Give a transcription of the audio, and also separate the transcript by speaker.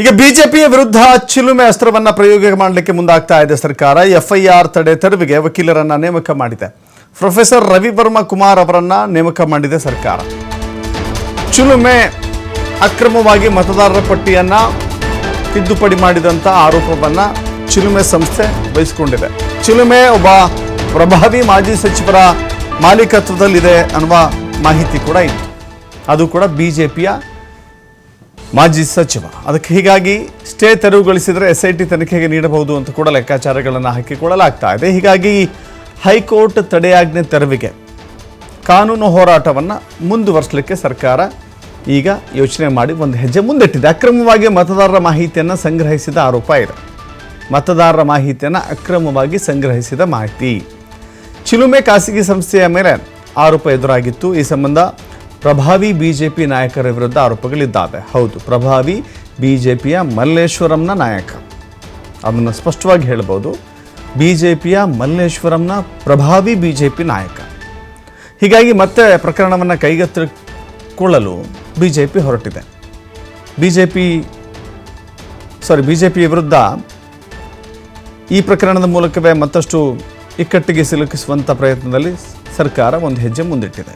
Speaker 1: ಈಗ ಬಿಜೆಪಿಯ ವಿರುದ್ಧ ಚಿಲುಮೆ ಅಸ್ತ್ರವನ್ನ ಪ್ರಯೋಗ ಮಾಡಲಿಕ್ಕೆ ಮುಂದಾಗ್ತಾ ಇದೆ ಸರ್ಕಾರ. ಎಫ್ಐಆರ್ ತಡೆ ತೆರವಿಗೆ ವಕೀಲರನ್ನ ನೇಮಕ ಮಾಡಿದೆ. ಪ್ರೊಫೆಸರ್ ರವಿವರ್ಮ ಕುಮಾರ್ ಅವರನ್ನ ನೇಮಕ ಮಾಡಿದೆ ಸರ್ಕಾರ. ಚಿಲುಮೆ ಅಕ್ರಮವಾಗಿ ಮತದಾರರ ಪಟ್ಟಿಯನ್ನ ತಿದ್ದುಪಡಿ ಮಾಡಿದಂತ ಆರೋಪವನ್ನ ಚಿಲುಮೆ ಸಂಸ್ಥೆ ವಹಿಸಿಕೊಂಡಿದೆ. ಚಿಲುಮೆ ಒಬ್ಬ ಪ್ರಭಾವಿ ಮಾಜಿ ಸಚಿವರ ಮಾಲೀಕತ್ವದಲ್ಲಿದೆ ಅನ್ನುವ ಮಾಹಿತಿ ಕೂಡ ಇದೆ. ಅದು ಕೂಡ ಬಿಜೆಪಿಯ ಮಾಜಿ ಸಚಿವ. ಅದಕ್ಕೆ ಹೀಗಾಗಿ ಸ್ಟೇ ತೆರವುಗೊಳಿಸಿದರೆ SIT ತನಿಖೆಗೆ ನೀಡಬಹುದು ಅಂತ ಕೂಡ ಲೆಕ್ಕಾಚಾರಗಳನ್ನು ಹಾಕಿಕೊಳ್ಳಲಾಗ್ತಾ ಇದೆ. ಹೀಗಾಗಿ ಹೈಕೋರ್ಟ್ ತಡೆಯಾಜ್ಞೆ ತೆರವಿಗೆ ಕಾನೂನು ಹೋರಾಟವನ್ನು ಮುಂದುವರಿಸಲಿಕ್ಕೆ ಸರ್ಕಾರ ಈಗ ಯೋಚನೆ ಮಾಡಿ ಒಂದು ಹೆಜ್ಜೆ ಮುಂದಿಟ್ಟಿದೆ. ಅಕ್ರಮವಾಗಿ ಮತದಾರರ ಮಾಹಿತಿಯನ್ನು ಸಂಗ್ರಹಿಸಿದ ಆರೋಪ ಇದೆ. ಮತದಾರರ ಮಾಹಿತಿಯನ್ನು ಅಕ್ರಮವಾಗಿ ಸಂಗ್ರಹಿಸಿದ ಮಾಹಿತಿ ಚಿಲುಮೆ ಖಾಸಗಿ ಸಂಸ್ಥೆಯ ಮೇಲೆ ಆರೋಪ ಎದುರಾಗಿತ್ತು. ಈ ಸಂಬಂಧ ಪ್ರಭಾವಿ ಬಿಜೆಪಿ ನಾಯಕರ ವಿರುದ್ಧ ಆರೋಪಗಳಿದ್ದಾವೆ. ಹೌದು, ಪ್ರಭಾವಿ ಬಿಜೆಪಿಯ ಮಲ್ಲೇಶ್ವರಂನ ನಾಯಕ, ಅದನ್ನು ಸ್ಪಷ್ಟವಾಗಿ ಹೇಳ್ಬೋದು. ಬಿಜೆಪಿಯ ಮಲ್ಲೇಶ್ವರಂನ ಪ್ರಭಾವಿ ಬಿಜೆಪಿ ನಾಯಕ. ಹೀಗಾಗಿ ಮತ್ತೆ ಪ್ರಕರಣವನ್ನು ಕೈಗೆತ್ತಿಕೊಳ್ಳಲು ಬಿಜೆಪಿ ಹೊರಟಿದೆ. ಬಿಜೆಪಿ ವಿರುದ್ಧ ಈ ಪ್ರಕರಣದ ಮೂಲಕವೇ ಮತ್ತಷ್ಟು ಇಕ್ಕಟ್ಟಿಗೆ ಸಿಲುಕಿಸುವಂಥ ಪ್ರಯತ್ನದಲ್ಲಿ ಸರ್ಕಾರ ಒಂದು ಹೆಜ್ಜೆ ಮುಂದಿಟ್ಟಿದೆ.